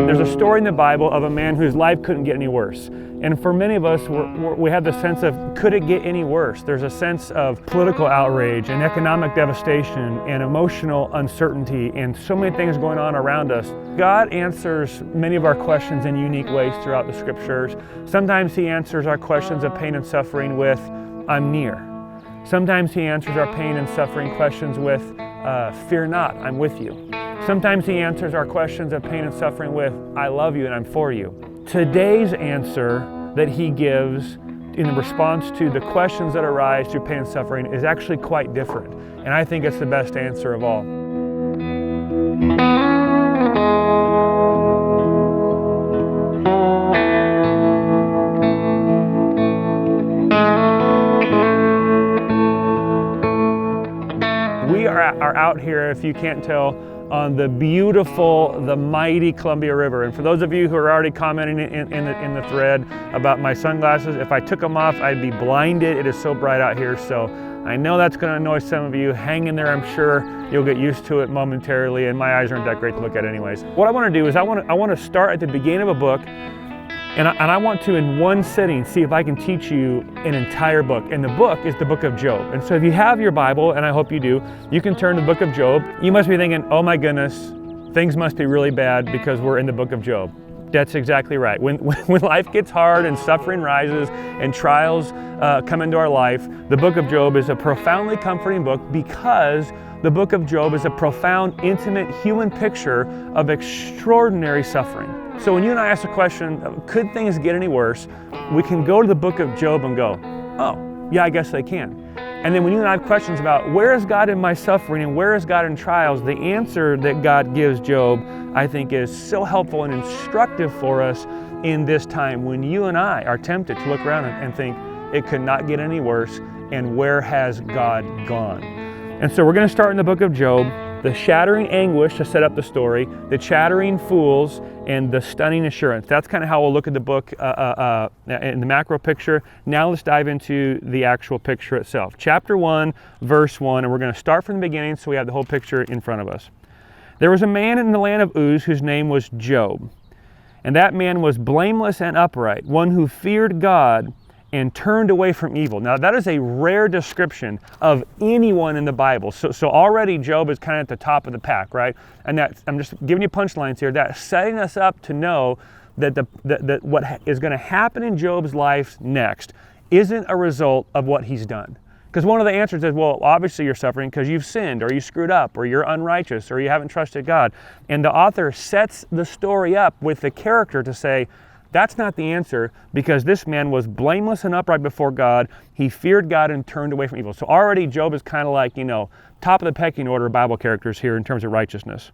There's a story in the Bible of a man whose life couldn't get any worse. And for many of us, we have the sense of, could it get any worse? There's a sense of political outrage and economic devastation and emotional uncertainty and so many things going on around us. God answers many of our questions in unique ways throughout the scriptures. Sometimes He answers our questions of pain and suffering with, I'm near. Sometimes He answers our pain and suffering questions with, fear not, I'm with you. Sometimes He answers our questions of pain and suffering with, I love you and I'm for you. Today's answer that He gives in response to the questions that arise through pain and suffering is actually quite different. And I think it's the best answer of all. We are out here, if you can't tell, on the beautiful, the mighty Columbia River. And for those of you who are already commenting in the thread about my sunglasses, if I took them off, I'd be blinded. It is so bright out here. So I know that's going to annoy some of you. Hang in there. I'm sure you'll get used to it momentarily. And my eyes aren't that great to look at anyways. What I want to do is I want to start at the beginning of a book. And I want to, in one sitting, see if I can teach you an entire book. And the book is the book of Job. And so if you have your Bible, and I hope you do, you can turn to the book of Job. You must be thinking, oh my goodness, things must be really bad because we're in the book of Job. That's exactly right. When life gets hard and suffering rises and trials come into our life, the book of Job is a profoundly comforting book because the book of Job is a profound, intimate human picture of extraordinary suffering. So when you and I ask the question, could things get any worse? We can go to the book of Job and go, oh, yeah, I guess they can. And then when you and I have questions about where is God in my suffering and where is God in trials, the answer that God gives Job, I think, is so helpful and instructive for us in this time when you and I are tempted to look around and think it could not get any worse, and where has God gone? And so we're going to start in the book of Job, the shattering anguish to set up the story, the chattering fools, and the stunning assurance. That's kind of how we'll look at the book in the macro picture. Now let's dive into the actual picture itself. Chapter 1, verse 1, and we're going to start from the beginning so we have the whole picture in front of us. There was a man in the land of Uz whose name was Job, and that man was blameless and upright, one who feared God and turned away from evil. Now that is a rare description of anyone in the Bible. So already Job is kind of at the top of the pack, right? And that's, I'm just giving you punchlines here. That's setting us up to know that that what is going to happen in Job's life next isn't a result of what he's done. Because one of the answers is, well, obviously you're suffering because you've sinned or you screwed up or you're unrighteous or you haven't trusted God. And the author sets the story up with the character to say, that's not the answer, because this man was blameless and upright before God. He feared God and turned away from evil. So already Job is kind of like, top of the pecking order of Bible characters here in terms of righteousness.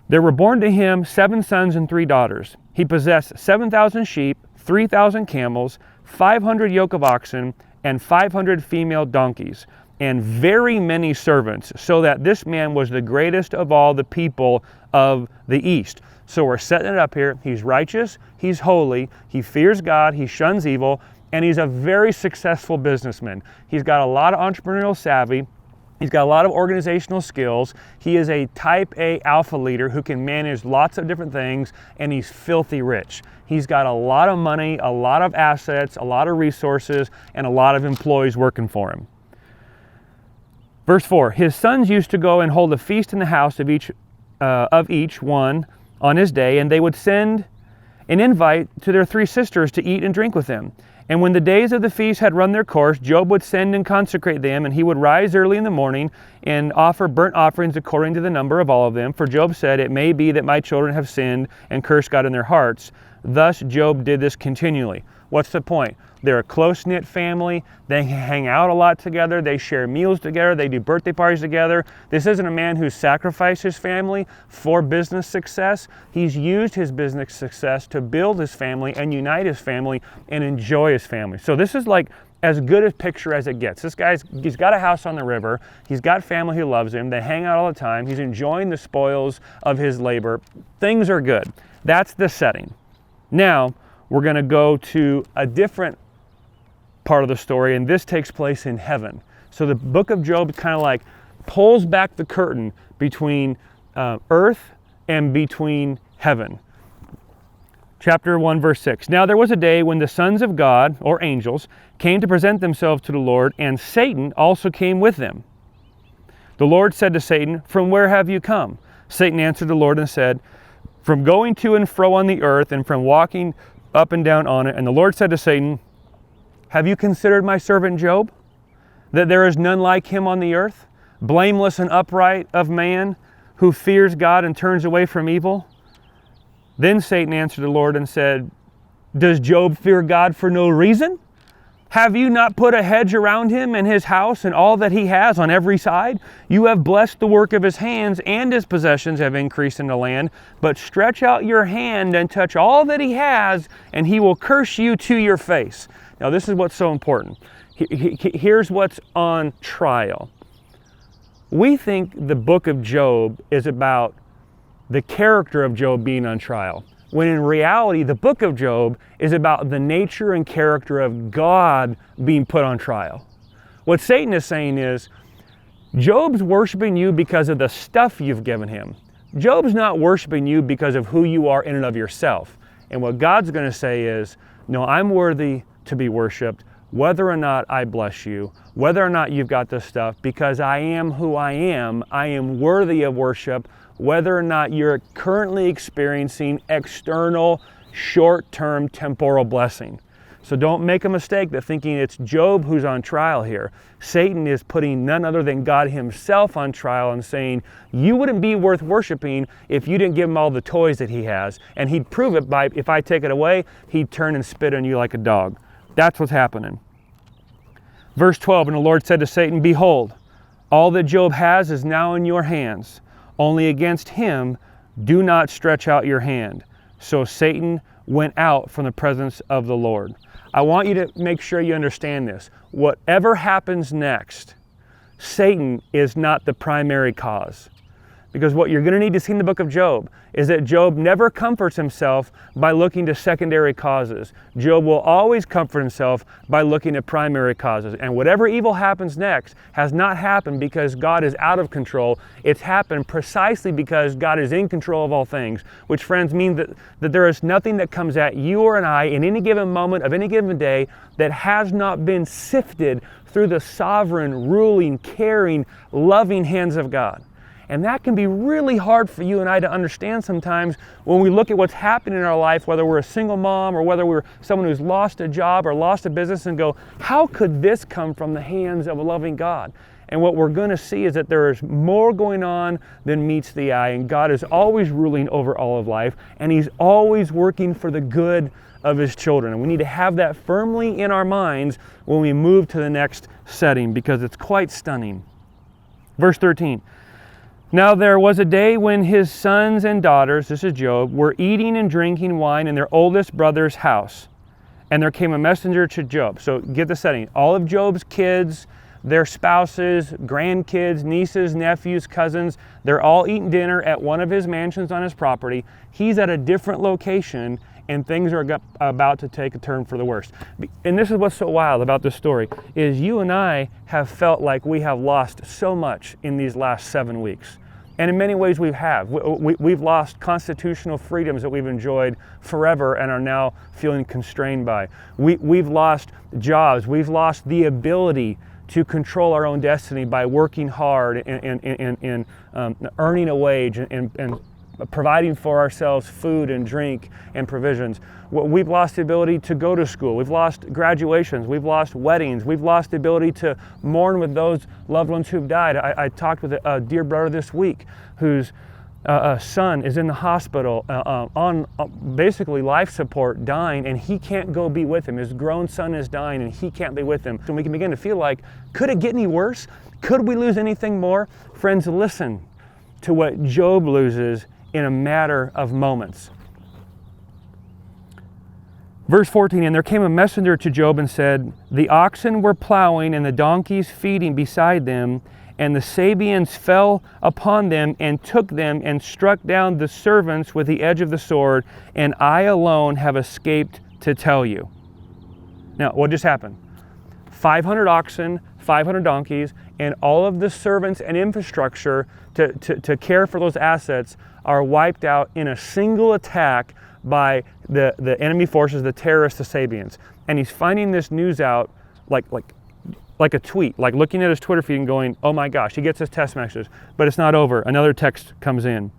There were born to him 7 sons and 3 daughters. He possessed 7,000 sheep, 3,000 camels, 500 yoke of oxen, and 500 female donkeys, and very many servants, so that this man was the greatest of all the people of the East. So we're setting it up here. He's righteous, he's holy, he fears God, he shuns evil, and he's a very successful businessman. He's got a lot of entrepreneurial savvy. He's got a lot of organizational skills. He is a type A alpha leader who can manage lots of different things, and he's filthy rich. He's got a lot of money, a lot of assets, a lot of resources, and a lot of employees working for him. Verse 4, his sons used to go and hold a feast in the house of each one on his day, and they would send an invite to their 3 sisters to eat and drink with them. And when the days of the feast had run their course, Job would send and consecrate them, and he would rise early in the morning and offer burnt offerings according to the number of all of them. For Job said, it may be that my children have sinned and cursed God in their hearts. Thus Job did this continually. What's the point? They're a close-knit family. They hang out a lot together. They share meals together. They do birthday parties together. This isn't a man who sacrificed his family for business success. He's used his business success to build his family and unite his family and enjoy his family. So this is like as good a picture as it gets. This he's got a house on the river. He's got family who loves him. They hang out all the time. He's enjoying the spoils of his labor. Things are good. That's the setting. Now, we're going to go to a different part of the story, and this takes place in heaven. So the book of Job kind of like pulls back the curtain between earth and between heaven. Chapter 1, verse 6. Now there was a day when the sons of God, or angels, came to present themselves to the Lord, and Satan also came with them. The Lord said to Satan, "From where have you come?" Satan answered the Lord and said, "From going to and fro on the earth, and from walking up and down on it." And the Lord said to Satan, "Have you considered my servant Job, that there is none like him on the earth, blameless and upright of man, who fears God and turns away from evil?" Then Satan answered the Lord and said, "Does Job fear God for no reason? Have you not put a hedge around him and his house and all that he has on every side? You have blessed the work of his hands, and his possessions have increased in the land. But stretch out your hand and touch all that he has, and he will curse you to your face." Now this is what's so important. Here's what's on trial. We think the book of Job is about the character of Job being on trial, when in reality the book of Job is about the nature and character of God being put on trial. What Satan is saying is, Job's worshiping you because of the stuff you've given him. Job's not worshiping you because of who you are in and of yourself. And what God's going to say is, no, I'm worthy to be worshiped, whether or not I bless you, whether or not you've got this stuff, because I am who I am worthy of worship, whether or not you're currently experiencing external, short-term, temporal blessing. So don't make a mistake that thinking it's Job who's on trial here. Satan is putting none other than God himself on trial and saying, you wouldn't be worth worshiping if you didn't give him all the toys that he has. And he'd prove it by, if I take it away, he'd turn and spit on you like a dog. That's what's happening. Verse 12, and the Lord said to Satan, "Behold, all that Job has is now in your hands. Only against him do not stretch out your hand." So Satan went out from the presence of the Lord. I want you to make sure you understand this. Whatever happens next, Satan is not the primary cause. Because what you're going to need to see in the book of Job is that Job never comforts himself by looking to secondary causes. Job will always comfort himself by looking at primary causes. And whatever evil happens next has not happened because God is out of control. It's happened precisely because God is in control of all things, which, friends, mean that there is nothing that comes at you or I in any given moment of any given day that has not been sifted through the sovereign, ruling, caring, loving hands of God. And that can be really hard for you and I to understand sometimes when we look at what's happening in our life, whether we're a single mom or whether we're someone who's lost a job or lost a business, and go, how could this come from the hands of a loving God? And what we're going to see is that there is more going on than meets the eye, and God is always ruling over all of life, and He's always working for the good of His children. And we need to have that firmly in our minds when we move to the next setting, because it's quite stunning. Verse 13. Now there was a day when his sons and daughters, this is Job, were eating and drinking wine in their oldest brother's house. And there came a messenger to Job. So get the setting. All of Job's kids, their spouses, grandkids, nieces, nephews, cousins, they're all eating dinner at one of his mansions on his property. He's at a different location, and things are about to take a turn for the worst. And this is what's so wild about this story, is you and I have felt like we have lost so much in these last 7 weeks. And in many ways we have. We've lost constitutional freedoms that we've enjoyed forever and are now feeling constrained by. We've lost jobs. We've lost the ability to control our own destiny by working hard and earning a wage and providing for ourselves food and drink and provisions. We've lost the ability to go to school. We've lost graduations. We've lost weddings. We've lost the ability to mourn with those loved ones who've died. I talked with a dear brother this week whose son is in the hospital on basically life support, dying, and he can't go be with him. His grown son is dying and he can't be with him. So we can begin to feel like, could it get any worse? Could we lose anything more? Friends, listen to what Job loses in a matter of moments. Verse 14, and there came a messenger to Job and said, the oxen were plowing and the donkeys feeding beside them, and the Sabeans fell upon them and took them and struck down the servants with the edge of the sword, and I alone have escaped to tell you. Now, what just happened? 500 oxen, 500 donkeys, and all of the servants and infrastructure to care for those assets are wiped out in a single attack by the enemy forces, the terrorists, the Sabians. And he's finding this news out like a tweet, like looking at his Twitter feed and going, oh my gosh, he gets his text messages. But it's not over. Another text comes in.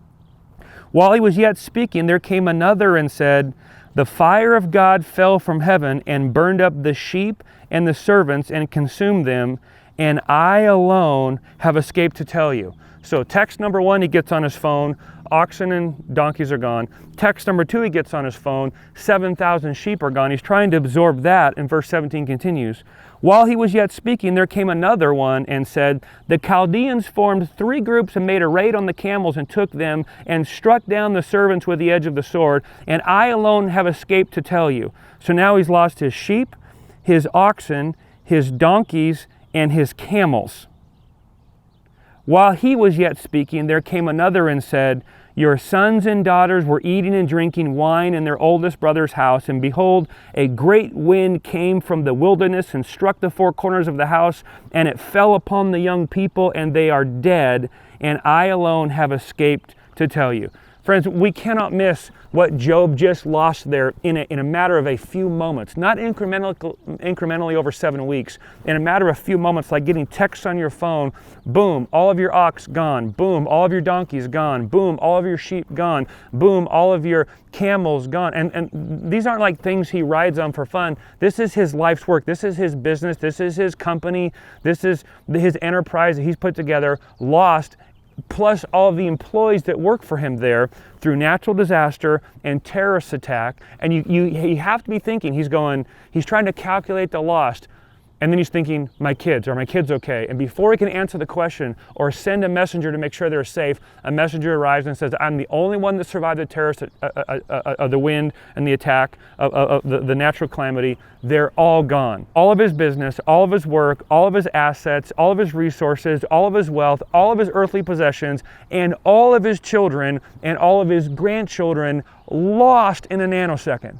While he was yet speaking, there came another and said, the fire of God fell from heaven and burned up the sheep and the servants and consumed them, and I alone have escaped to tell you. So text number 1, he gets on his phone, oxen and donkeys are gone. Text number 2, he gets on his phone, 7,000 sheep are gone. He's trying to absorb that, and verse 17 continues. While he was yet speaking, there came another one and said, the Chaldeans formed 3 groups and made a raid on the camels and took them and struck down the servants with the edge of the sword, and I alone have escaped to tell you. So now he's lost his sheep, his oxen, his donkeys, and his camels. While he was yet speaking, there came another and said, your sons and daughters were eating and drinking wine in their oldest brother's house, and behold, a great wind came from the wilderness and struck the 4 corners of the house, and it fell upon the young people, and they are dead, and I alone have escaped to tell you. Friends, we cannot miss what Job just lost there in a matter of a few moments, not incrementally over 7 weeks, in a matter of a few moments, like getting texts on your phone, boom, all of your ox gone, boom, all of your donkeys gone, boom, all of your sheep gone, boom, all of your camels gone. And these aren't like things he rides on for fun. This is his life's work. This is his business. This is his company. This is his enterprise that he's put together, lost, plus all of the employees that work for him there through natural disaster and terrorist attack. And you have to be thinking, he's trying to calculate the loss. And then he's thinking, my kids, are my kids okay? And before he can answer the question or send a messenger to make sure they're safe, a messenger arrives and says, I'm the only one that survived the terrorist, the wind and the attack of the natural calamity. They're all gone. All of his business, all of his work, all of his assets, all of his resources, all of his wealth, all of his earthly possessions, and all of his children and all of his grandchildren lost in a nanosecond.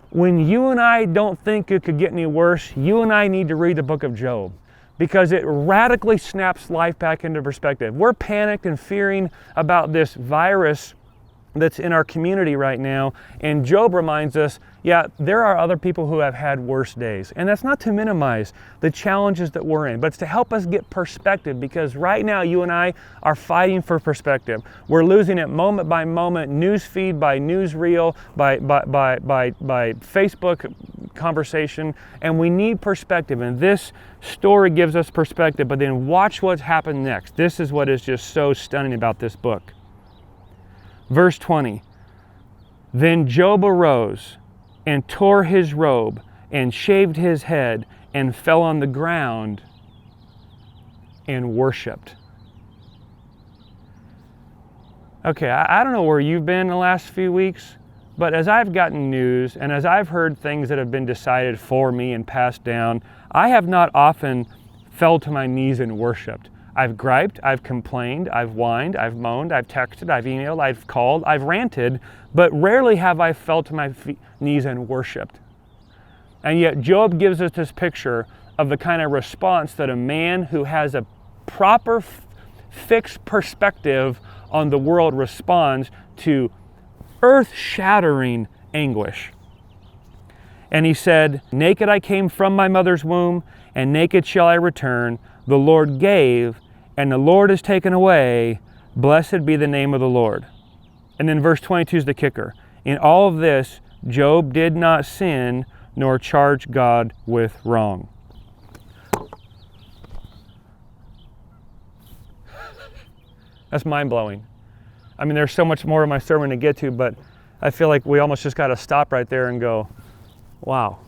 When you and I don't think it could get any worse, you and I need to read the book of Job, because it radically snaps life back into perspective. We're panicked and fearing about this virus that's in our community right now, and Job reminds us, yeah, there are other people who have had worse days. And that's not to minimize the challenges that we're in, but it's to help us get perspective, because right now you and I are fighting for perspective. We're losing it moment by moment, news feed by newsreel, by Facebook conversation, and we need perspective. And this story gives us perspective, but then watch what's happened next. This is what is just so stunning about this book. Verse 20, then Job arose and tore his robe and shaved his head and fell on the ground and worshiped. Okay, I don't know where you've been the last few weeks, but as I've gotten news and as I've heard things that have been decided for me and passed down, I have not often fell to my knees and worshiped. I've griped, I've complained, I've whined, I've moaned, I've texted, I've emailed, I've called, I've ranted, but rarely have I fell to my knees and worshiped. And yet Job gives us this picture of the kind of response that a man who has a proper fixed perspective on the world responds to earth-shattering anguish. And he said, naked I came from my mother's womb, and naked shall I return. The Lord gave, and the Lord has taken away. Blessed be the name of the Lord. And then verse 22 is the kicker. In all of this, Job did not sin, nor charge God with wrong. That's mind-blowing. I mean, there's so much more of my sermon to get to, but I feel like we almost just got to stop right there and go, wow.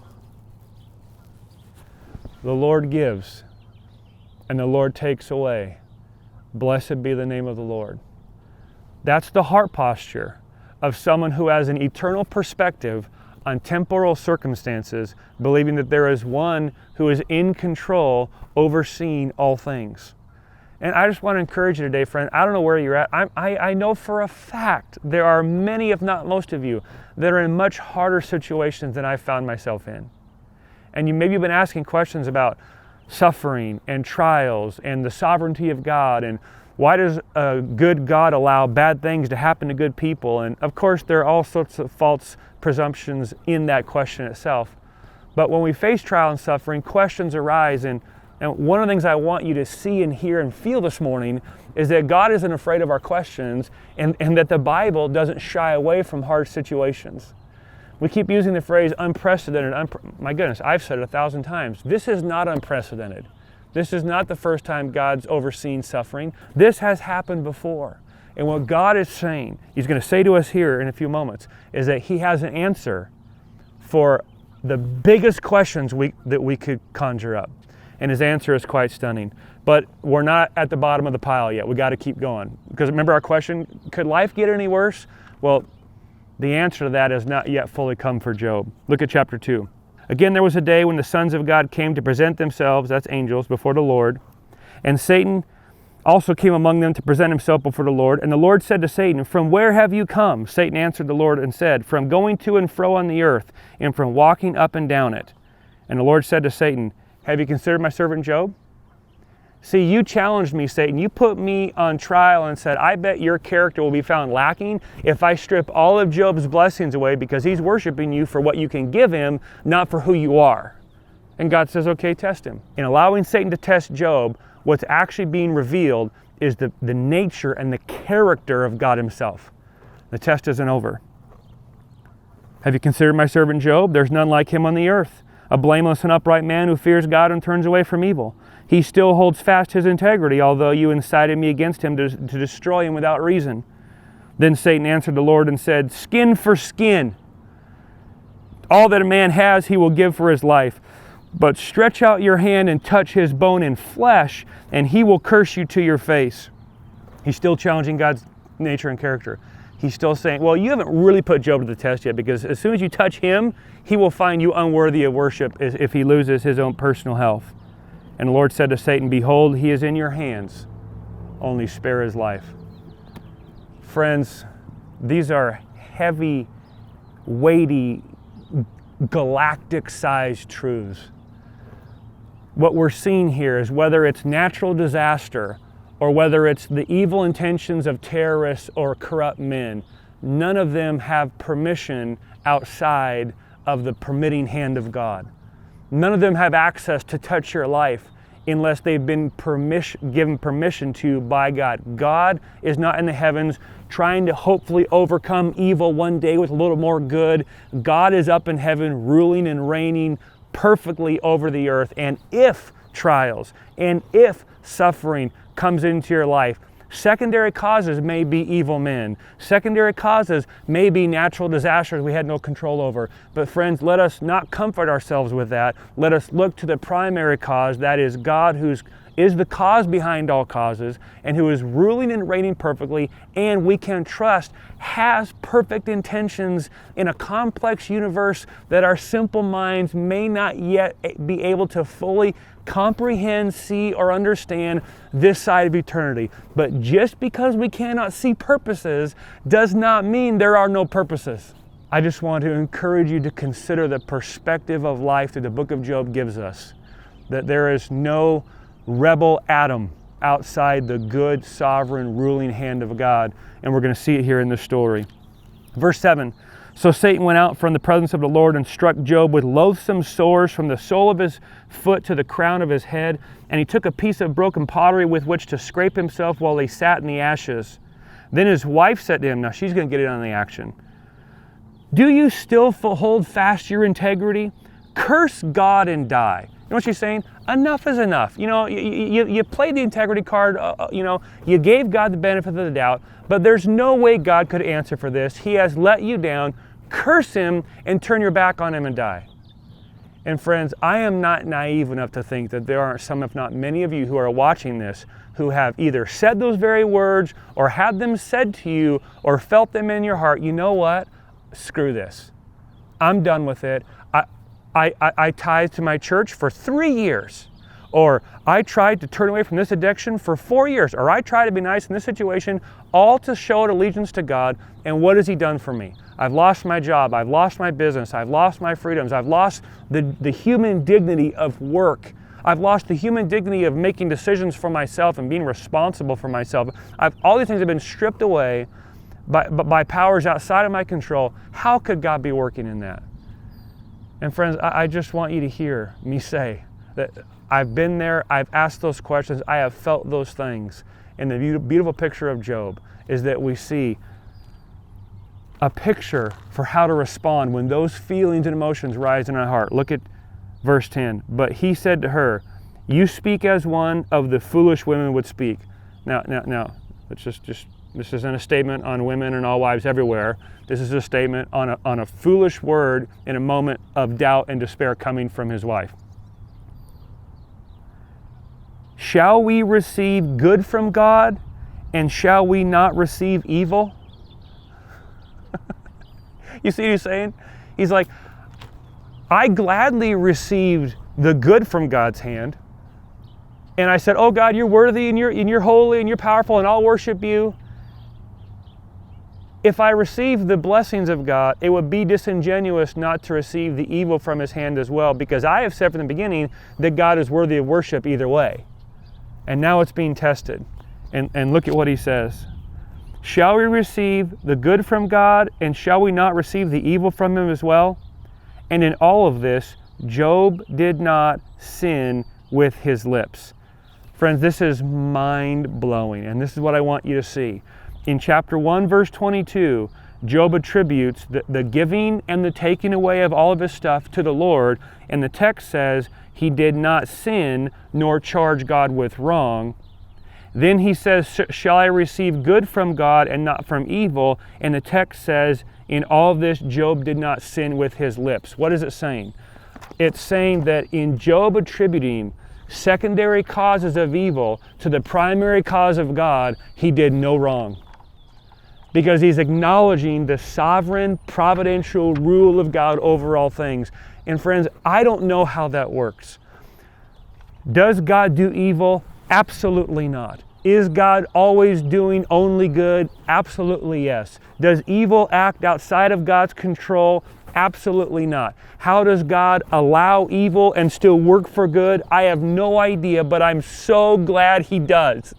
The Lord gives, and the Lord takes away. Blessed be the name of the Lord. That's the heart posture of someone who has an eternal perspective on temporal circumstances, believing that there is one who is in control, overseeing all things. And I just want to encourage you today, friend. I don't know where you're at. I know for a fact there are many, if not most of you, that are in much harder situations than I found myself in. And you maybe have been asking questions about suffering and trials and the sovereignty of God and Why does a good God allow bad things to happen to good people? And of course, there are all sorts of false presumptions in that question itself. But when we face trial and suffering, questions arise. And one of the things I want you to see and hear and feel this morning is that God isn't afraid of our questions, and that the Bible doesn't shy away from hard situations. We keep using the phrase unprecedented. My goodness, I've said it 1,000 times. This is not unprecedented. This is not the first time God's overseen suffering. This has happened before. And what God is saying, He's going to say to us here in a few moments, is that He has an answer for the biggest questions that we could conjure up. And His answer is quite stunning. But we're not at the bottom of the pile yet. We got to keep going. Because remember our question, could life get any worse? Well, the answer to that has not yet fully come for Job. Look at chapter 2. Again, there was a day when the sons of God came to present themselves, that's angels, before the Lord. And Satan also came among them to present himself before the Lord. And the Lord said to Satan, "From where have you come?" Satan answered the Lord and said, "From going to and fro on the earth, and from walking up and down it." And the Lord said to Satan, "Have you considered my servant Job? See, you challenged me, Satan. You put me on trial and said, I bet your character will be found lacking if I strip all of Job's blessings away because he's worshiping you for what you can give him, not for who you are." And God says, okay, test him. In allowing Satan to test Job, what's actually being revealed is the nature and the character of God Himself. The test isn't over. "Have you considered my servant Job? There's none like him on the earth, a blameless and upright man who fears God and turns away from evil. He still holds fast his integrity, although you incited me against him to destroy him without reason." Then Satan answered the Lord and said, "Skin for skin. All that a man has he will give for his life. But stretch out your hand and touch his bone and flesh, and he will curse you to your face." He's still challenging God's nature and character. He's still saying, well, you haven't really put Job to the test yet, because as soon as you touch him, he will find you unworthy of worship if he loses his own personal health. And the Lord said to Satan, "Behold, he is in your hands. Only spare his life." Friends, these are heavy, weighty, galactic-sized truths. What we're seeing here is whether it's natural disaster or whether it's the evil intentions of terrorists or corrupt men, none of them have permission outside of the permitting hand of God. None of them have access to touch your life unless they've been given permission to by God. God is not in the heavens trying to hopefully overcome evil one day with a little more good. God is up in heaven ruling and reigning perfectly over the earth. And if trials and if suffering comes into your life, secondary causes may be evil men. Secondary causes may be natural disasters we had no control over. But friends, let us not comfort ourselves with that. Let us look to the primary cause, that is God, who is the cause behind all causes and who is ruling and reigning perfectly, and we can trust has perfect intentions in a complex universe that our simple minds may not yet be able to fully comprehend, see, or understand this side of eternity. But just because we cannot see purposes does not mean there are no purposes. I just want to encourage you to consider the perspective of life that the book of Job gives us, that there is no rebel atom outside the good, sovereign, ruling hand of God. And we're going to see it here in this story. Verse 7. "So Satan went out from the presence of the Lord and struck Job with loathsome sores from the sole of his foot to the crown of his head. And he took a piece of broken pottery with which to scrape himself while he sat in the ashes. Then his wife said to him," now she's going to get in on the action, "Do you still hold fast your integrity? Curse God and die." You know what she's saying? Enough is enough. You know, you played the integrity card, you gave God the benefit of the doubt, but there's no way God could answer for this. He has let you down. Curse him and turn your back on him and die. And friends, I am not naive enough to think that there aren't some, if not many of you who are watching this, who have either said those very words or had them said to you or felt them in your heart. You know what? Screw this. I'm done with it. I tithed to my church for 3 years, or I tried to turn away from this addiction for 4 years, or I tried to be nice in this situation, all to show an allegiance to God. And what has He done for me? I've lost my job, I've lost my business, I've lost my freedoms, I've lost the human dignity of work, I've lost the human dignity of making decisions for myself and being responsible for myself. All these things have been stripped away by powers outside of my control. How could God be working in that? And friends, I just want you to hear me say that I've been there, I've asked those questions, I have felt those things. And the beautiful picture of Job is that we see a picture for how to respond when those feelings and emotions rise in our heart. Look at verse 10. But he said to her, you speak as one of the foolish women would speak. Now, let's just this isn't a statement on women and all wives everywhere. This is a statement on a foolish word in a moment of doubt and despair coming from his wife. Shall we receive good from God, and shall we not receive evil? You see what he's saying? He's like, I gladly received the good from God's hand. And I said, oh God, you're worthy and you're holy and you're powerful and I'll worship you. If I receive the blessings of God, it would be disingenuous not to receive the evil from his hand as well, because I have said from the beginning that God is worthy of worship either way. And now it's being tested. And look at what he says. Shall we receive the good from God, and shall we not receive the evil from him as well? And in all of this, Job did not sin with his lips. Friends, this is mind-blowing, and this is what I want you to see. In chapter 1, verse 22, Job attributes the giving and the taking away of all of his stuff to the Lord, and the text says he did not sin nor charge God with wrong. Then he says, shall I receive good from God and not from evil? And the text says, in all of this, Job did not sin with his lips. What is it saying? It's saying that in Job attributing secondary causes of evil to the primary cause of God, he did no wrong. Because he's acknowledging the sovereign, providential rule of God over all things. And friends, I don't know how that works. Does God do evil? Absolutely not. Is God always doing only good? Absolutely yes. Does evil act outside of God's control? Absolutely not. How does God allow evil and still work for good? I have no idea, but I'm so glad he does.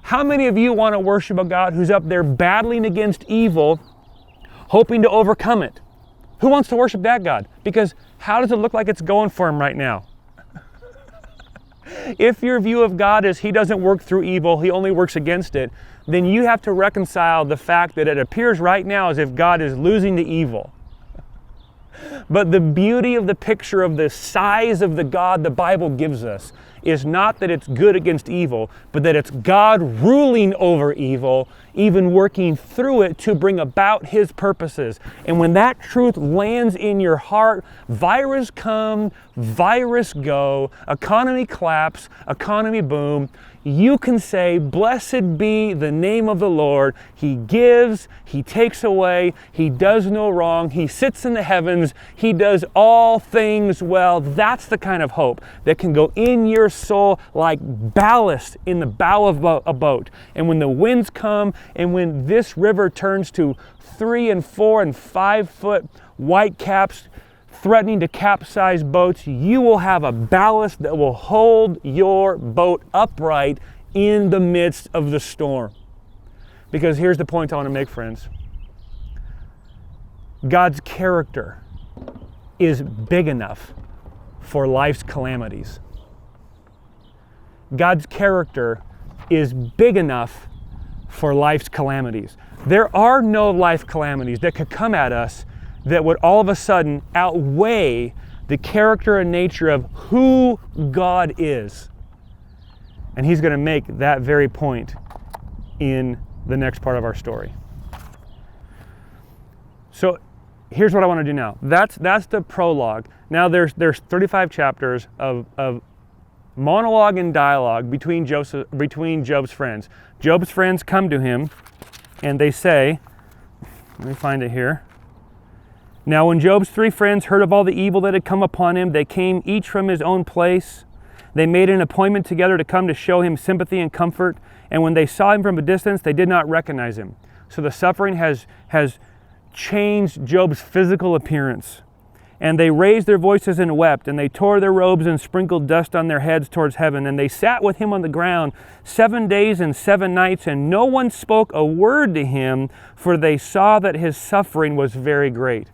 How many of you want to worship a God who's up there battling against evil, hoping to overcome it? Who wants to worship that God? Because how does it look like it's going for him right now? If your view of God is he doesn't work through evil, he only works against it, then you have to reconcile the fact that it appears right now as if God is losing to evil. But the beauty of the picture of the size of the God the Bible gives us is not that it's good against evil, but that it's God ruling over evil, even working through it to bring about his purposes. And when that truth lands in your heart, virus come, virus go, economy collapse, economy boom, you can say, blessed be the name of the Lord. He gives, he takes away, he does no wrong, he sits in the heavens, he does all things well. That's the kind of hope that can go in your soul like ballast in the bow of a boat. And when the winds come, and when this river turns to 3 and 4 and 5 foot white caps threatening to capsize boats, you will have a ballast that will hold your boat upright in the midst of the storm. Because here's the point I want to make, friends. God's character is big enough for life's calamities. God's character is big enough for life's calamities. There are no life calamities that could come at us that would all of a sudden outweigh the character and nature of who God is. And he's going to make that very point in the next part of our story. So here's what I want to do now. That's the prologue. Now there's 35 chapters of monologue and dialogue between Job's friends. Job's friends come to him and they say, let me find it here. Now when Job's 3 friends heard of all the evil that had come upon him, they came each from his own place. They made an appointment together to come to show him sympathy and comfort. And when they saw him from a distance, they did not recognize him. So the suffering has changed Job's physical appearance. And they raised their voices and wept, and they tore their robes and sprinkled dust on their heads towards heaven. And they sat with him on the ground 7 days and 7 nights, and no one spoke a word to him, for they saw that his suffering was very great.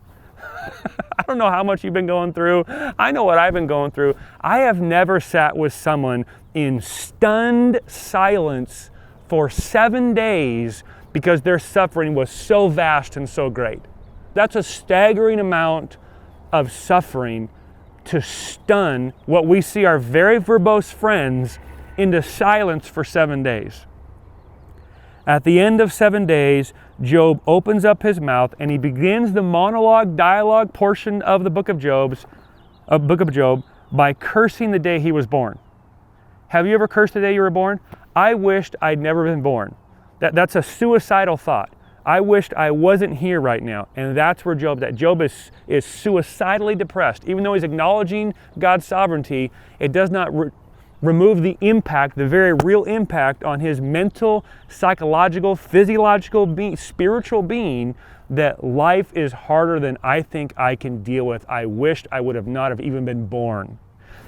I don't know how much you've been going through. I know what I've been going through. I have never sat with someone in stunned silence for 7 days because their suffering was so vast and so great. That's a staggering amount of suffering to stun what we see our very verbose friends into silence for 7 days. At the end of 7 days, Job opens up his mouth and he begins the monologue, dialogue portion of the book of Job by cursing the day he was born. Have you ever cursed the day you were born? I wished I'd never been born. That's a suicidal thought. I wished I wasn't here right now. And that's where Job's at. Job is suicidally depressed. Even though he's acknowledging God's sovereignty, it does not remove the impact, the very real impact on his mental, psychological, physiological, spiritual being, that life is harder than I think I can deal with. I wished I would have not have even been born.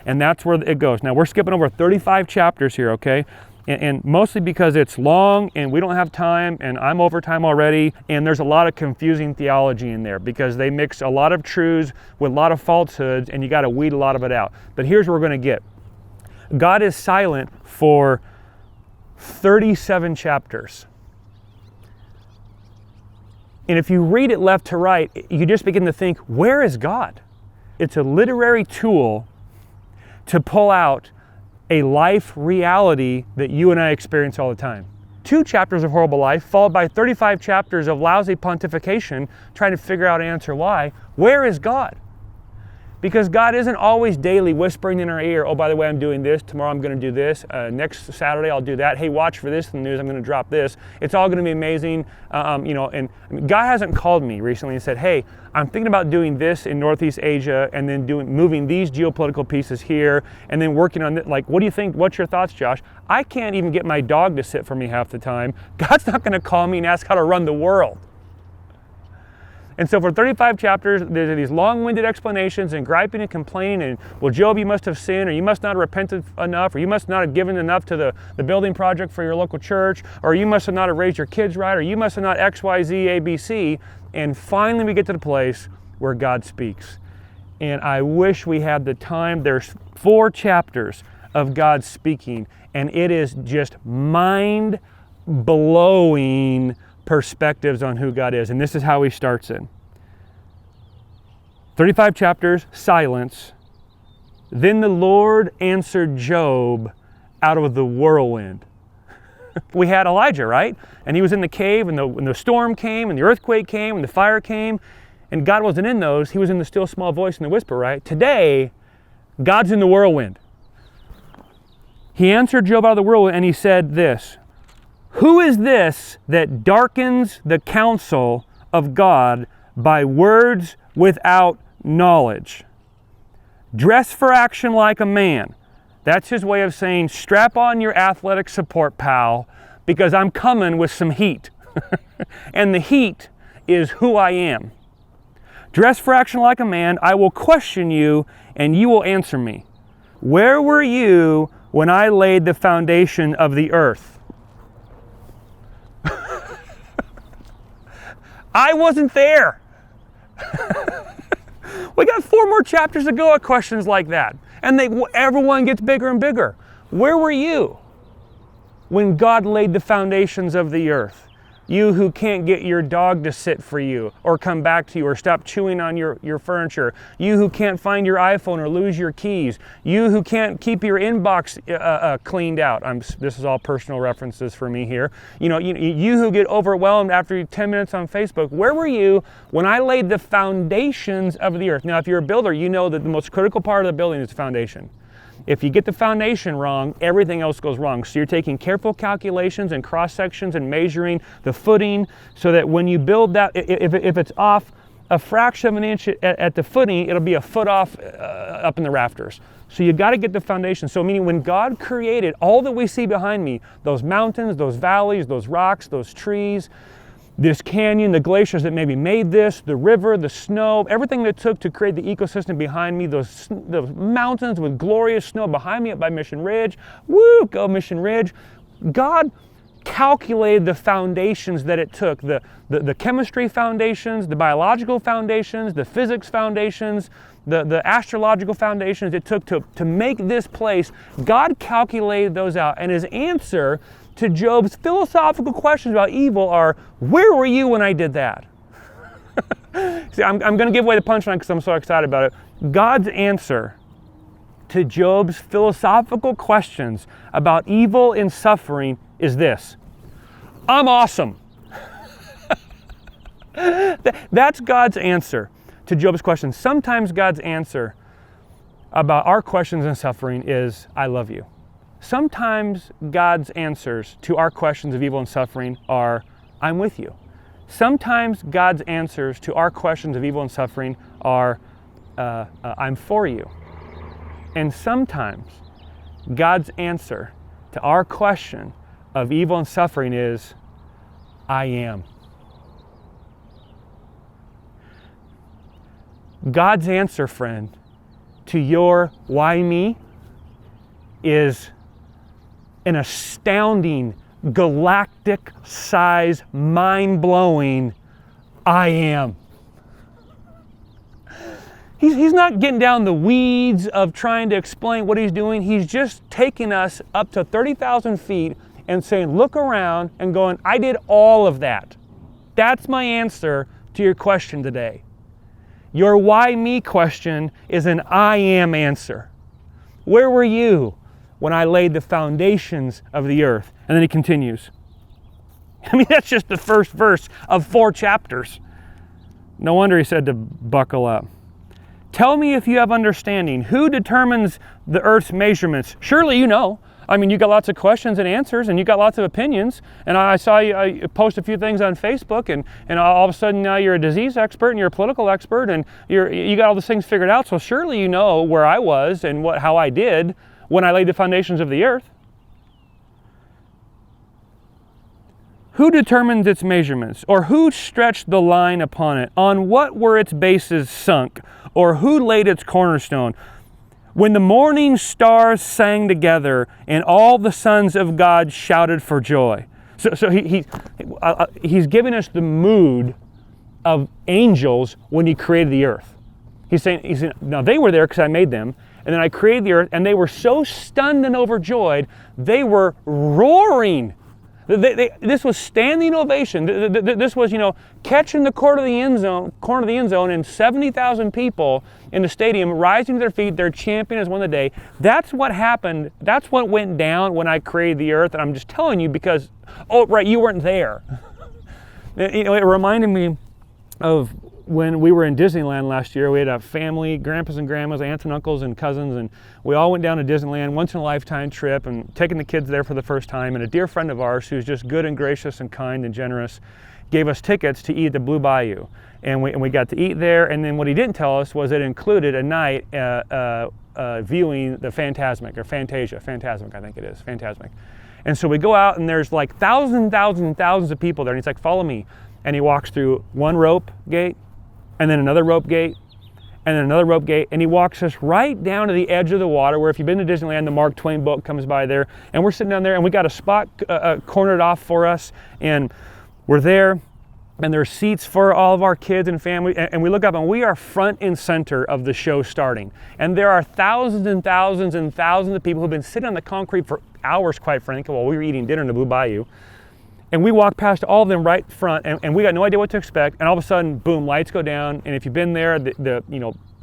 And that's where it goes. Now we're skipping over 35 chapters here, okay? And mostly because it's long and we don't have time and I'm over time already, and there's a lot of confusing theology in there because they mix a lot of truths with a lot of falsehoods, and you got to weed a lot of it out. But here's what we're going to get. God is silent for 37 chapters. And if you read it left to right, you just begin to think, where is God? It's a literary tool to pull out a life reality that you and I experience all the time. 2 chapters of horrible life, followed by 35 chapters of lousy pontification, trying to figure out and answer why. Where is God? Because God isn't always daily whispering in our ear, oh, by the way, I'm doing this, tomorrow I'm going to do this, next Saturday I'll do that, hey, watch for this in the news, I'm going to drop this, it's all going to be amazing. And God hasn't called me recently and said, hey, I'm thinking about doing this in Northeast Asia, and then moving these geopolitical pieces here, and then working on it. Like, what do you think? What's your thoughts, Josh? I can't even get my dog to sit for me half the time. God's not going to call me and ask how to run the world. And so for 35 chapters, there's these long-winded explanations and griping and complaining and, well, Job, you must have sinned, or you must not have repented enough, or you must not have given enough to the building project for your local church, or you must have not have raised your kids right, or you must have not X, Y, Z, A, B, C. And finally we get to the place where God speaks. And I wish we had the time. There's 4 chapters of God speaking, and it is just mind-blowing perspectives on who God is. And this is how he starts in. 35 chapters, silence. Then the Lord answered Job out of the whirlwind. We had Elijah, right? And he was in the cave, and when the storm came, and the earthquake came, and the fire came, and God wasn't in those. He was in the still small voice and the whisper, right? Today, God's in the whirlwind. He answered Job out of the whirlwind, and he said this, who is this that darkens the counsel of God by words without knowledge? Dress for action like a man. That's his way of saying, strap on your athletic support, pal, because I'm coming with some heat. And the heat is who I am. Dress for action like a man. I will question you, and you will answer me. Where were you when I laid the foundation of the earth? I wasn't there. We got 4 more chapters to go at questions like that. And everyone gets bigger and bigger. Where were you when God laid the foundations of the earth? You who can't get your dog to sit for you or come back to you or stop chewing on your furniture. You who can't find your iPhone or lose your keys. You who can't keep your inbox cleaned out. This is all personal references for me here. You who get overwhelmed after 10 minutes on Facebook. Where were you when I laid the foundations of the earth? Now, if you're a builder, you know that the most critical part of the building is the foundation. If you get the foundation wrong, everything else goes wrong. So you're taking careful calculations and cross sections and measuring the footing so that when you build that, if it's off a fraction of an inch at the footing, it'll be a foot off up in the rafters. So you got to get the foundation. So meaning when God created all that we see behind me, those mountains, those valleys, those rocks, those trees, this canyon, the glaciers that maybe made this, the river, the snow, everything that it took to create the ecosystem behind me, those mountains with glorious snow behind me up by Mission Ridge. Woo, go Mission Ridge. God calculated the foundations that it took, the chemistry foundations, the biological foundations, the physics foundations, the astrological foundations it took to make this place. God calculated those out, and his answer to Job's philosophical questions about evil are, where were you when I did that? See, I'm going to give away the punchline because I'm so excited about it. God's answer to Job's philosophical questions about evil and suffering is this: I'm awesome. That's God's answer to Job's questions. Sometimes God's answer about our questions and suffering is, I love you. Sometimes God's answers to our questions of evil and suffering are, I'm with you. Sometimes God's answers to our questions of evil and suffering are, I'm for you. And sometimes God's answer to our question of evil and suffering is, I am. God's answer, friend, to your why me is an astounding, galactic size, mind-blowing, I am. He's not getting down the weeds of trying to explain what he's doing. He's just taking us up to 30,000 feet and saying, look around, and going, I did all of that. That's my answer to your question today. Your why me question is an I am answer. Where were you when I laid the foundations of the earth? And then he continues. I mean, that's just the first verse of 4 chapters. No wonder he said to buckle up. Tell me if you have understanding. Who determines the earth's measurements? Surely you know. I mean, you got lots of questions and answers, and you got lots of opinions. And I saw you post a few things on Facebook, and all of a sudden now you're a disease expert and you're a political expert, and you got all those things figured out. So surely you know where I was and how I did when I laid the foundations of the earth. Who determined its measurements? Or who stretched the line upon it? On what were its bases sunk? Or who laid its cornerstone? When the morning stars sang together and all the sons of God shouted for joy. So he's giving us the mood of angels when he created the earth. He's saying, now they were there because I made them, and then I created the earth, and they were so stunned and overjoyed, they were roaring. This was standing ovation. This was, catching the corner of the end zone, and 70,000 people in the stadium rising to their feet. Their champion has won the day. That's what happened. That's what went down when I created the earth. And I'm just telling you because, oh, right, you weren't there. It reminded me of when we were in Disneyland last year. We had a family, grandpas and grandmas, aunts and uncles and cousins, and we all went down to Disneyland, once in a lifetime trip, and taking the kids there for the first time. And a dear friend of ours who's just good and gracious and kind and generous gave us tickets to eat at the Blue Bayou. And we got to eat there, and then what he didn't tell us was it included a night viewing the Fantasmic, I think it is, Fantasmic. And so we go out, and there's like thousands of people there, and he's like, follow me. And he walks through one rope gate, and then another rope gate, and then another rope gate, and he walks us right down to the edge of the water where if you've been to Disneyland, the Mark Twain boat comes by there, and we're sitting down there, and we got a spot cornered off for us, and we're there, and there's seats for all of our kids and family, and we look up, and we are front and center of the show starting. And there are thousands and thousands and thousands of people who've been sitting on the concrete for hours, quite frankly, while we were eating dinner in the Blue Bayou. And we walk past all of them right front, and we got no idea what to expect. And all of a sudden, boom, lights go down. And if you've been there,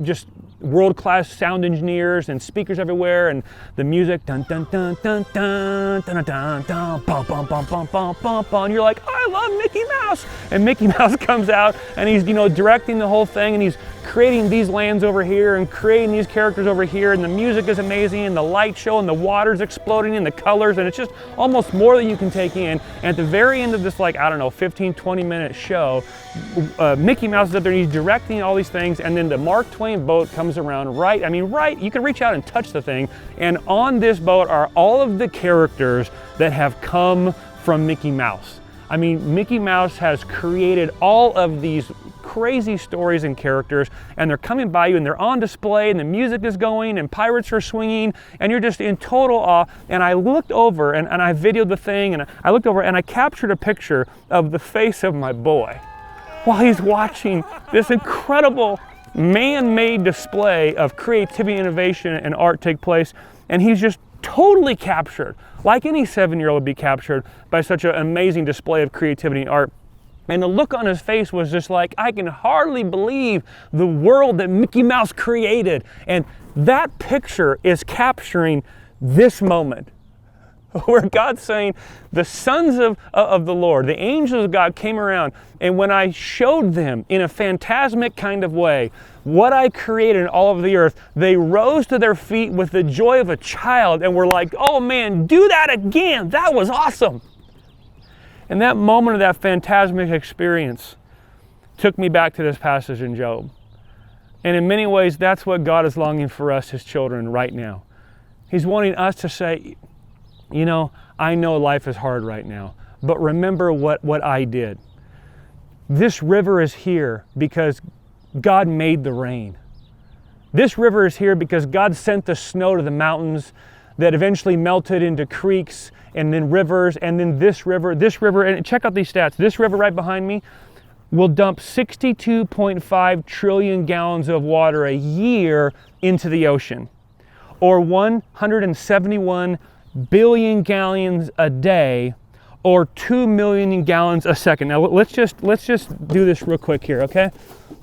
just world-class sound engineers and speakers everywhere, and the music, dun dun dun dun dun dun dun dun, bum bum bum bum bum bum bum. And you're like, I love Mickey Mouse. And Mickey Mouse comes out, and he's directing the whole thing, and he's creating these lands over here and creating these characters over here, and the music is amazing, and the light show, and the water's exploding, and the colors, and it's just almost more than you can take in. And at the very end of this, 15-20 minute show, Mickey Mouse is up there, and he's directing all these things, and then the Mark Twain boat comes around right, you can reach out and touch the thing, and on this boat are all of the characters that have come from Mickey Mouse. I mean, Mickey Mouse has created all of these crazy stories and characters, and they're coming by you and they're on display and the music is going and pirates are swinging and you're just in total awe. And I looked over and I videoed the thing, and I looked over and I captured a picture of the face of my boy while he's watching this incredible man-made display of creativity, innovation, and art take place. And he's just totally captured, like any 7-year-old would be captured by such an amazing display of creativity and art. And the look on his face was just like, I can hardly believe the world that Mickey Mouse created. And that picture is capturing this moment where God's saying, the sons of the Lord, the angels of God came around, and when I showed them in a phantasmic kind of way what I created in all of the earth, they rose to their feet with the joy of a child and were like, oh man, do that again. That was awesome. And that moment of that phantasmic experience took me back to this passage in Job. And in many ways, that's what God is longing for us, His children, right now. He's wanting us to say, you know, I know life is hard right now, but remember what I did. This river is here because God made the rain. This river is here because God sent the snow to the mountains that eventually melted into creeks and then rivers, and then this river, and check out these stats. This river right behind me will dump 62.5 trillion gallons of water a year into the ocean, or 171 billion gallons a day, or 2 million gallons a second. Now let's just do this real quick here, okay?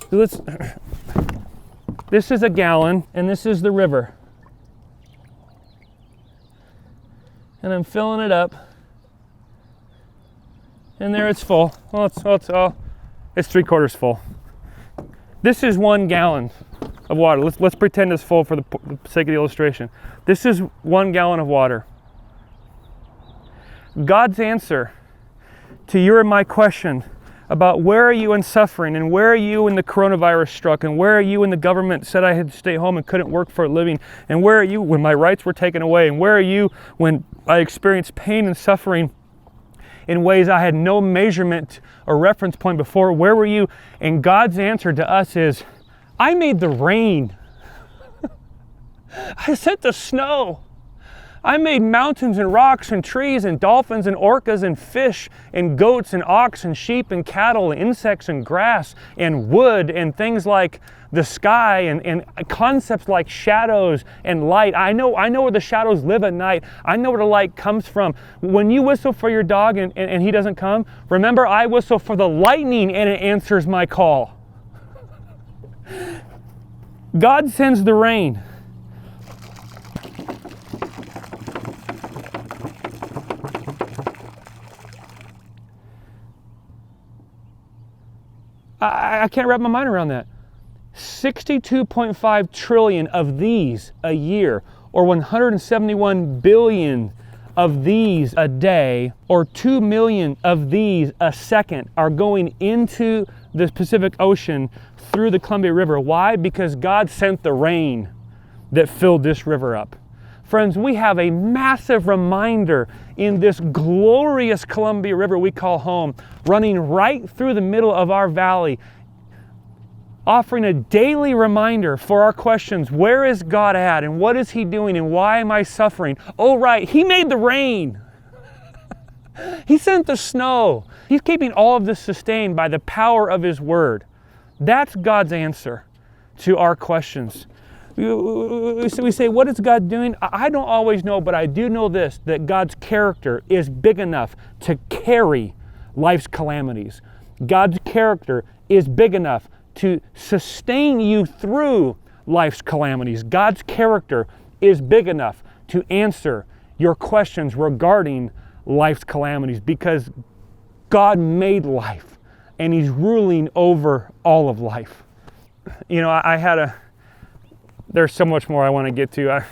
This is a gallon, and this is the river. And I'm filling it up, and there it's full. Well, it's 3/4 full. This is 1 gallon of water. Let's pretend it's full for the sake of the illustration. This is 1 gallon of water. God's answer to your and my question about where are you in suffering, and where are you when the coronavirus struck, and where are you when the government said I had to stay home and couldn't work for a living, and where are you when my rights were taken away, and where are you when I experienced pain and suffering in ways I had no measurement or reference point before? Where were you? And God's answer to us is, I made the rain. I sent the snow. I made mountains and rocks and trees and dolphins and orcas and fish and goats and ox and sheep and cattle and insects and grass and wood and things like the sky and concepts like shadows and light. I know where the shadows live at night. I know where the light comes from. When you whistle for your dog and he doesn't come, remember I whistle for the lightning and it answers my call. God sends the rain. I can't wrap my mind around that. 62.5 trillion of these a year, or 171 billion of these a day, or 2 million of these a second are going into the Pacific Ocean through the Columbia River. Why? Because God sent the rain that filled this river up. Friends, we have a massive reminder in this glorious Columbia River we call home, running right through the middle of our valley, offering a daily reminder for our questions. Where is God at? And what is He doing? And why am I suffering? Oh, right, He made the rain. He sent the snow. He's keeping all of this sustained by the power of His Word. That's God's answer to our questions. We say, what is God doing? I don't always know, but I do know this, that God's character is big enough to carry life's calamities. God's character is big enough to sustain you through life's calamities. God's character is big enough to answer your questions regarding life's calamities, because God made life and He's ruling over all of life. You know, there's so much more I want to get to. I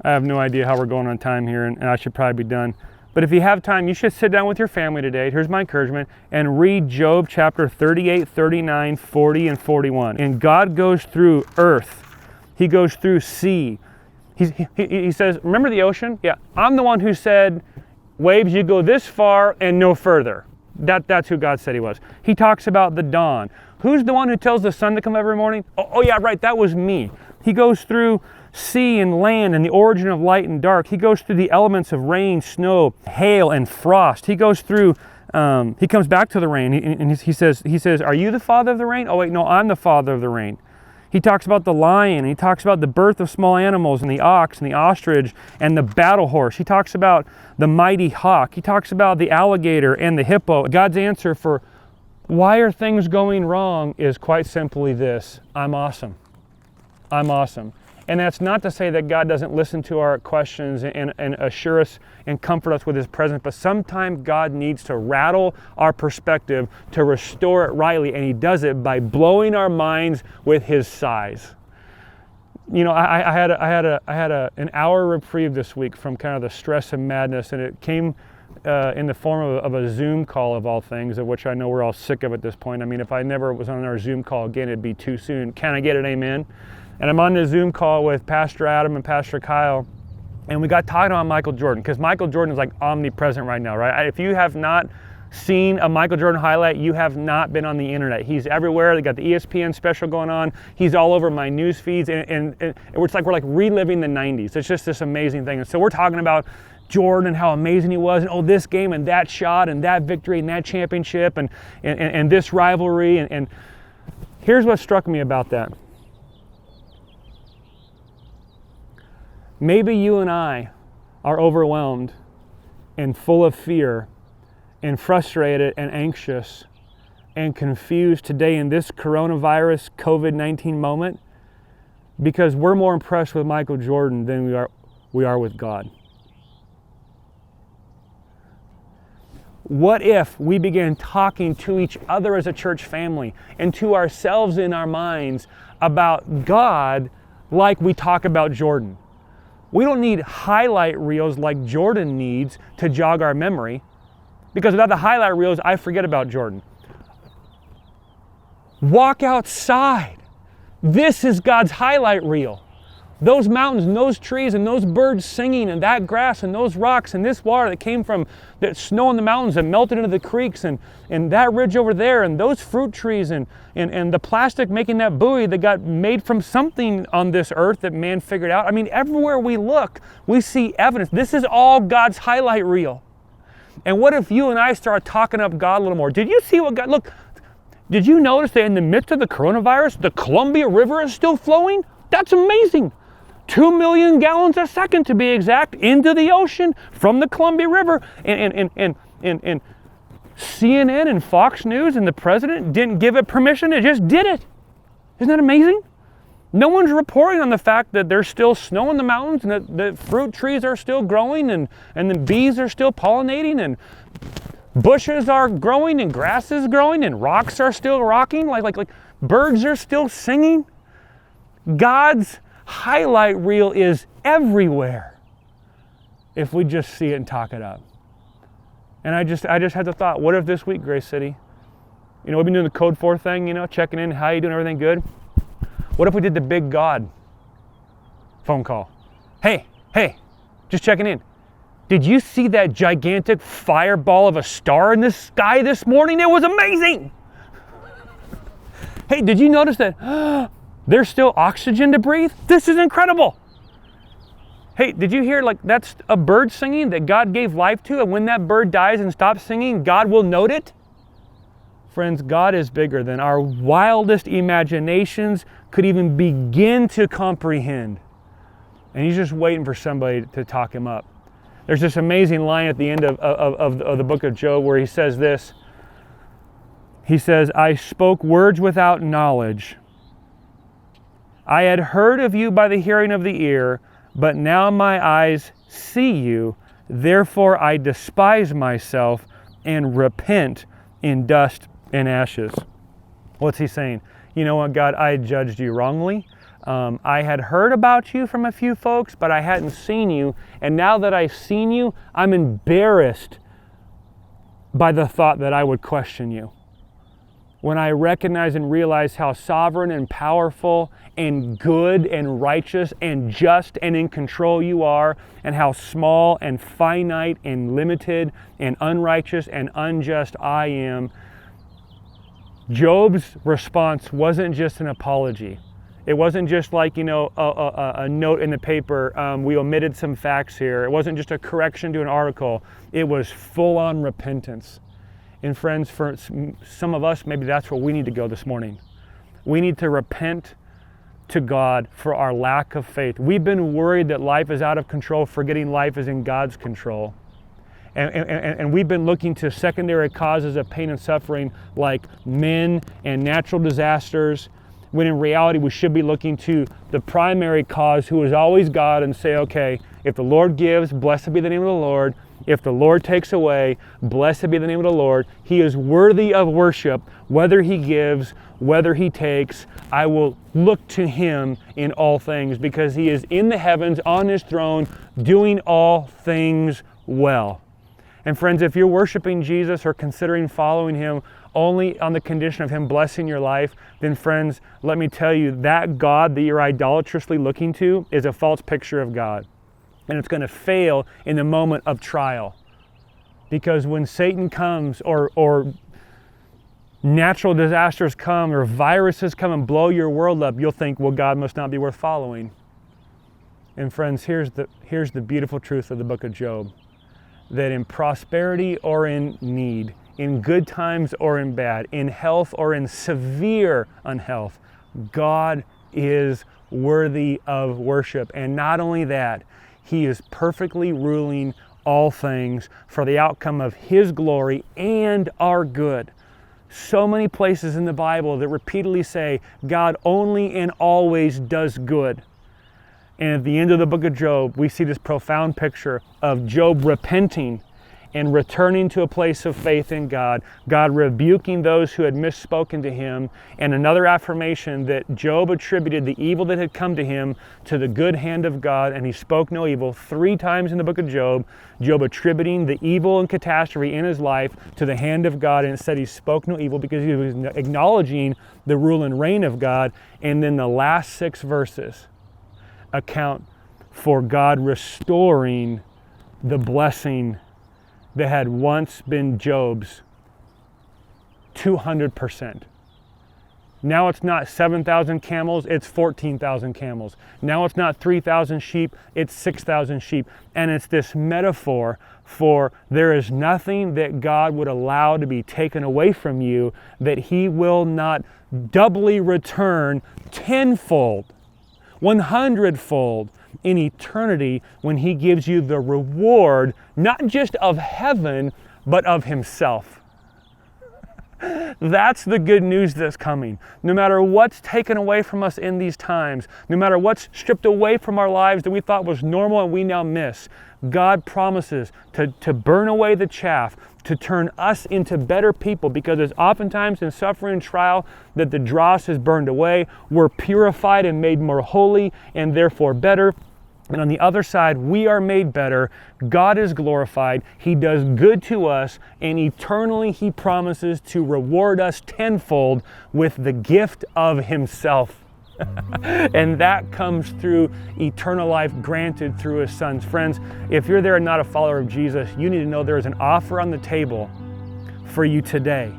have no idea how we're going on time here, and I should probably be done. But if you have time, you should sit down with your family today. Here's my encouragement, and read Job chapter 38, 39, 40, and 41. And God goes through earth. He goes through sea. He says, remember the ocean? Yeah, I'm the one who said, waves, you go this far and no further. That's who God said he was. He talks about the dawn. Who's the one who tells the sun to come every morning? Oh yeah, right, that was me. He goes through sea and land and the origin of light and dark. He goes through the elements of rain, snow, hail, and frost. He goes through, he comes back to the rain and he says, are you the father of the rain? Oh wait, no, I'm the father of the rain. He talks about the lion, and he talks about the birth of small animals, and the ox, and the ostrich, and the battle horse. He talks about the mighty hawk. He talks about the alligator and the hippo. God's answer for why are things going wrong is quite simply this: I'm awesome. I'm awesome. And that's not to say that God doesn't listen to our questions and assure us and comfort us with his presence, but sometimes God needs to rattle our perspective to restore it rightly, and he does it by blowing our minds with his size. You know, I had an hour reprieve this week from kind of the stress and madness, and it came in the form of a Zoom call of all things, of which I know we're all sick of at this point. I mean, if I never was on our Zoom call again, it'd be too soon. Can I get an amen? And I'm on the Zoom call with Pastor Adam and Pastor Kyle, and we got talking about Michael Jordan, because Michael Jordan is like omnipresent right now, right? If you have not seen a Michael Jordan highlight, you have not been on the internet. He's everywhere. They got the ESPN special going on. He's all over my news feeds, and it's like we're like reliving the 90s. It's just this amazing thing. And so we're talking about Jordan and how amazing he was, and oh, this game and that shot and that victory and that championship and this rivalry. And here's what struck me about that. Maybe you and I are overwhelmed and full of fear and frustrated and anxious and confused today in this coronavirus COVID-19 moment because we're more impressed with Michael Jordan than we are with God. What if we began talking to each other as a church family and to ourselves in our minds about God like we talk about Jordan? We don't need highlight reels like Jordan needs to jog our memory, because without the highlight reels, I forget about Jordan. Walk outside. This is God's highlight reel. Those mountains and those trees and those birds singing and that grass and those rocks and this water that came from that snow in the mountains and melted into the creeks and that ridge over there and those fruit trees and the plastic making that buoy that got made from something on this earth that man figured out. I mean, everywhere we look, we see evidence. This is all God's highlight reel. And what if you and I start talking up God a little more? Did you see what God, look, did you notice that in the midst of the coronavirus, the Columbia River is still flowing? That's amazing. 2 million gallons a second to be exact into the ocean from the Columbia River. And CNN and Fox News and the president didn't give it permission, it just did it. Isn't that amazing? No one's reporting on the fact that there's still snow in the mountains and that the fruit trees are still growing and the bees are still pollinating and bushes are growing and grass is growing and rocks are still rocking, like birds are still singing. God's highlight reel is everywhere if we just see it and talk it up. And I just had the thought, what if this week, Grace City, you know, we've been doing the Code 4 thing, you know, checking in, how you doing, everything good? What if we did the big God phone call? Hey, just checking in. Did you see that gigantic fireball of a star in the sky this morning? It was amazing. Hey, did you notice that there's still oxygen to breathe? This is incredible. Hey, did you hear, like, that's a bird singing that God gave life to, and when that bird dies and stops singing, God will note it? Friends, God is bigger than our wildest imaginations could even begin to comprehend. And he's just waiting for somebody to talk him up. There's this amazing line at the end of the book of Job where he says this. He says, I spoke words without knowledge. I had heard of you by the hearing of the ear, but now my eyes see you. Therefore I despise myself and repent in dust and ashes. What's he saying? You know what, God, I judged you wrongly. I had heard about you from a few folks, but I hadn't seen you. And now that I've seen you, I'm embarrassed by the thought that I would question you. when I recognize and realize how sovereign and powerful and good and righteous and just and in control you are, and how small and finite and limited and unrighteous and unjust I am, Job's response wasn't just an apology. It wasn't just like, a note in the paper, we omitted some facts here. It wasn't just a correction to an article. It was full-on repentance. And friends, for some of us, maybe that's where we need to go this morning. We need to repent to God for our lack of faith. We've been worried that life is out of control, forgetting life is in God's control. And we've been looking to secondary causes of pain and suffering like men and natural disasters, when in reality we should be looking to the primary cause, who is always God, and say, okay, if the Lord gives, blessed be the name of the Lord. If the Lord takes away, blessed be the name of the Lord. He is worthy of worship, whether He gives, whether He takes. I will look to Him in all things, because He is in the heavens on His throne, doing all things well. And friends, if you're worshiping Jesus or considering following Him only on the condition of Him blessing your life, then friends, let me tell you, that God that you're idolatrously looking to is a false picture of God. And it's going to fail in the moment of trial. Because when Satan comes, or natural disasters come, or viruses come and blow your world up, you'll think, well, God must not be worth following. And friends, here's the beautiful truth of the book of Job. That in prosperity or in need, in good times or in bad, in health or in severe unhealth, God is worthy of worship. And not only that, He is perfectly ruling all things for the outcome of His glory and our good. So many places in the Bible that repeatedly say God only and always does good. And at the end of the book of Job, we see this profound picture of Job repenting and returning to a place of faith in God, God rebuking those who had misspoken to him, and another affirmation that Job attributed the evil that had come to him to the good hand of God, and he spoke no evil. 3 times in the book of Job, Job attributing the evil and catastrophe in his life to the hand of God, and it said he spoke no evil because he was acknowledging the rule and reign of God. And then the last 6 verses account for God restoring the blessing that had once been Job's 200%. Now it's not 7,000 camels, it's 14,000 camels. Now it's not 3,000 sheep, it's 6,000 sheep. And it's this metaphor for there is nothing that God would allow to be taken away from you that He will not doubly return tenfold, 100-fold in eternity when He gives you the reward, not just of heaven, but of Himself. That's the good news that's coming. No matter what's taken away from us in these times, no matter what's stripped away from our lives that we thought was normal and we now miss, God promises to burn away the chaff, to turn us into better people, because it's oftentimes in suffering and trial that the dross is burned away. We're purified and made more holy and therefore better. And on the other side, we are made better. God is glorified. He does good to us, and eternally He promises to reward us tenfold with the gift of Himself. And that comes through eternal life granted through His Son's. Friends, if you're there and not a follower of Jesus, you need to know there is an offer on the table for you today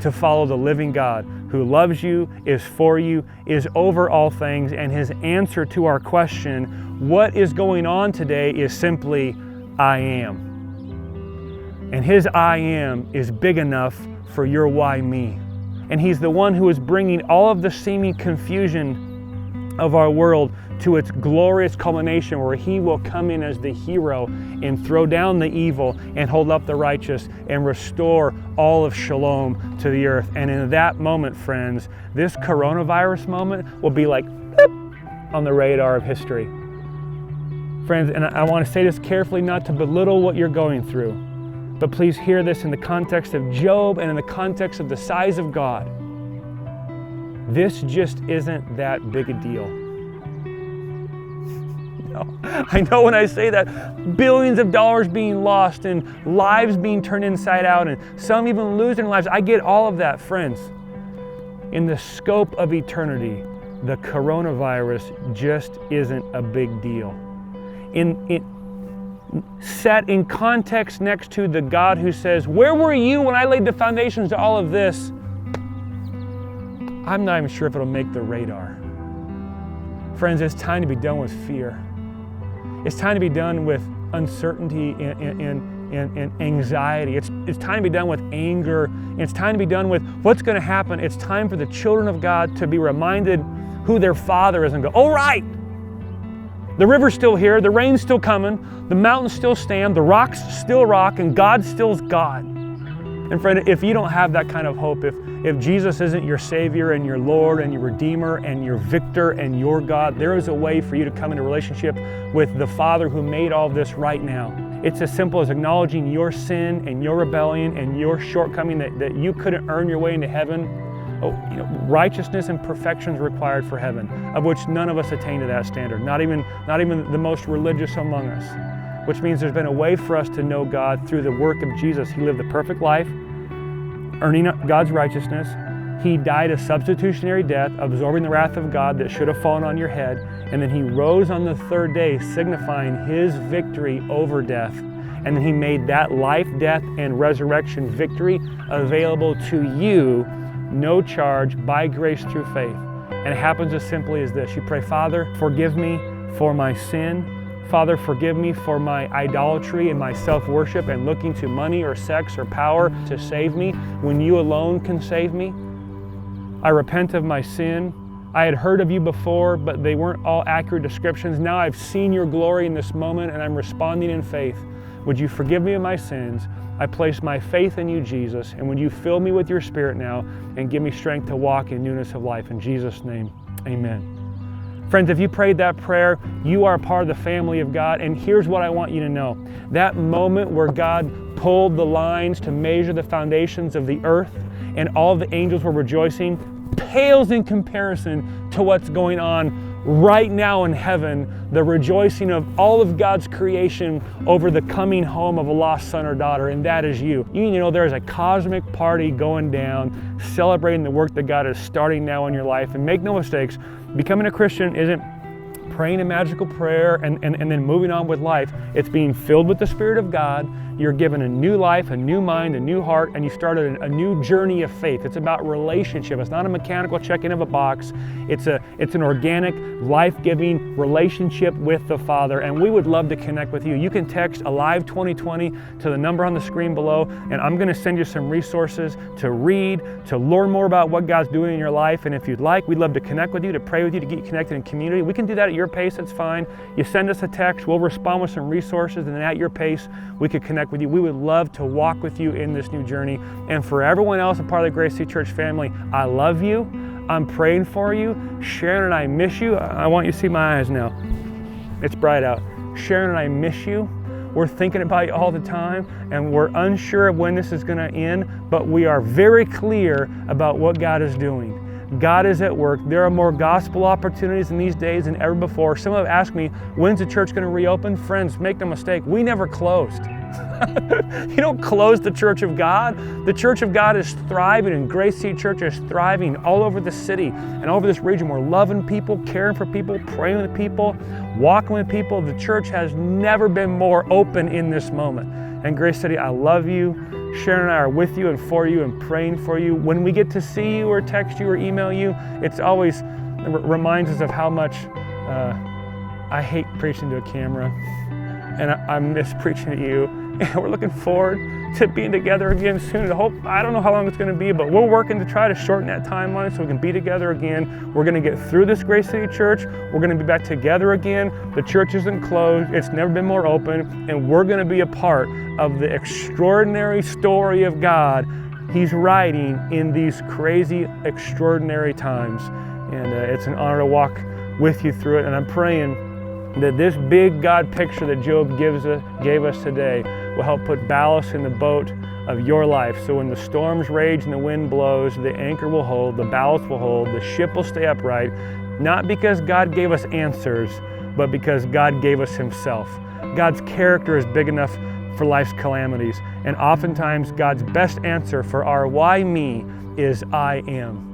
to follow the living God who loves you, is for you, is over all things, and His answer to our question, what is going on today, is simply, I am. And His I am is big enough for your why me. And He's the one who is bringing all of the seeming confusion of our world to its glorious culmination, where He will come in as the hero and throw down the evil and hold up the righteous and restore all of shalom to the earth. And in that moment, friends, this coronavirus moment will be like on the radar of history. Friends, and I want to say this carefully, not to belittle what you're going through, but please hear this in the context of Job and in the context of the size of God. This just isn't that big a deal. No. I know when I say that, billions of dollars being lost and lives being turned inside out and some even losing lives, I get all of that, friends. In the scope of eternity, the coronavirus just isn't a big deal. Set in context next to the God who says, where were you when I laid the foundations to all of this? I'm not even sure if it'll make the radar. Friends, it's time to be done with fear. It's time to be done with uncertainty and anxiety. It's time to be done with anger. It's time to be done with what's going to happen. It's time for the children of God to be reminded who their Father is and go, oh, right, the river's still here, the rain's still coming, the mountains still stand, the rocks still rock, and God still's God. And friend, if you don't have that kind of hope, if Jesus isn't your Savior and your Lord and your Redeemer and your Victor and your God, there is a way for you to come into relationship with the Father who made all this right now. It's as simple as acknowledging your sin and your rebellion and your shortcoming that you couldn't earn your way into heaven. Righteousness and perfection is required for heaven, of which none of us attain to that standard, not even the most religious among us, which means there's been a way for us to know God through the work of Jesus. He lived the perfect life, earning God's righteousness. He died a substitutionary death, absorbing the wrath of God that should have fallen on your head, and then He rose on the third day, signifying His victory over death. And then He made that life, death, and resurrection victory available to you, no charge, by grace through faith. And it happens as simply as this. You pray, Father, forgive me for my sin. Father, forgive me for my idolatry and my self-worship and looking to money or sex or power to save me when You alone can save me. I repent of my sin. I had heard of You before, but they weren't all accurate descriptions. Now I've seen Your glory in this moment and I'm responding in faith. Would You forgive me of my sins? I place my faith in You, Jesus, and would You fill me with Your Spirit now and give me strength to walk in newness of life. In Jesus' name, amen. Friends, if you prayed that prayer, you are a part of the family of God, and here's what I want you to know. That moment where God pulled the lines to measure the foundations of the earth and all the angels were rejoicing pales in comparison to what's going on right now in heaven, the rejoicing of all of God's creation over the coming home of a lost son or daughter, and that is you. You know there's a cosmic party going down, celebrating the work that God is starting now in your life. And make no mistakes, becoming a Christian isn't praying a magical prayer and then moving on with life. It's being filled with the Spirit of God. You're given a new life, a new mind, a new heart, and you started a new journey of faith. It's about relationship. It's not a mechanical check-in of a box. It's an organic, life-giving relationship with the Father, and we would love to connect with you. You can text Alive 2020 to the number on the screen below, and I'm going to send you some resources to read, to learn more about what God's doing in your life, and if you'd like, we'd love to connect with you, to pray with you, to get you connected in community. We can do that at your pace, it's fine. You send us a text, we'll respond with some resources, and then at your pace, we could connect with you. We would love to walk with you in this new journey. And for everyone else a part of the Grace City Church family, I love you. I'm praying for you. Sharon and I miss you. I want you to see my eyes now. It's bright out. Sharon and I miss you. We're thinking about you all the time, and we're unsure of when this is going to end, but we are very clear about what God is doing. God is at work. There are more gospel opportunities in these days than ever before. Some have asked me, when's the church going to reopen? Friends, make no mistake, we never closed. You don't close the Church of God. The Church of God is thriving, and Grace City Church is thriving all over the city and all over this region. We're loving people, caring for people, praying with people, walking with people. The church has never been more open in this moment. And Grace City, I love you. Sharon and I are with you and for you and praying for you. When we get to see you or text you or email you, it's always reminds us of how much I hate preaching to a camera, and I miss preaching to you. And we're looking forward to being together again soon. I don't know how long it's going to be, but we're working to try to shorten that timeline so we can be together again. We're going to get through this Grace City Church. We're going to be back together again. The church isn't closed. It's never been more open. And we're going to be a part of the extraordinary story of God He's writing in these crazy, extraordinary times. And it's an honor to walk with you through it. And I'm praying that this big God picture that Job gave us today will help put ballast in the boat of your life. So when the storms rage and the wind blows, the anchor will hold, the ballast will hold, the ship will stay upright, not because God gave us answers, but because God gave us Himself. God's character is big enough for life's calamities, and oftentimes God's best answer for our why me is I am.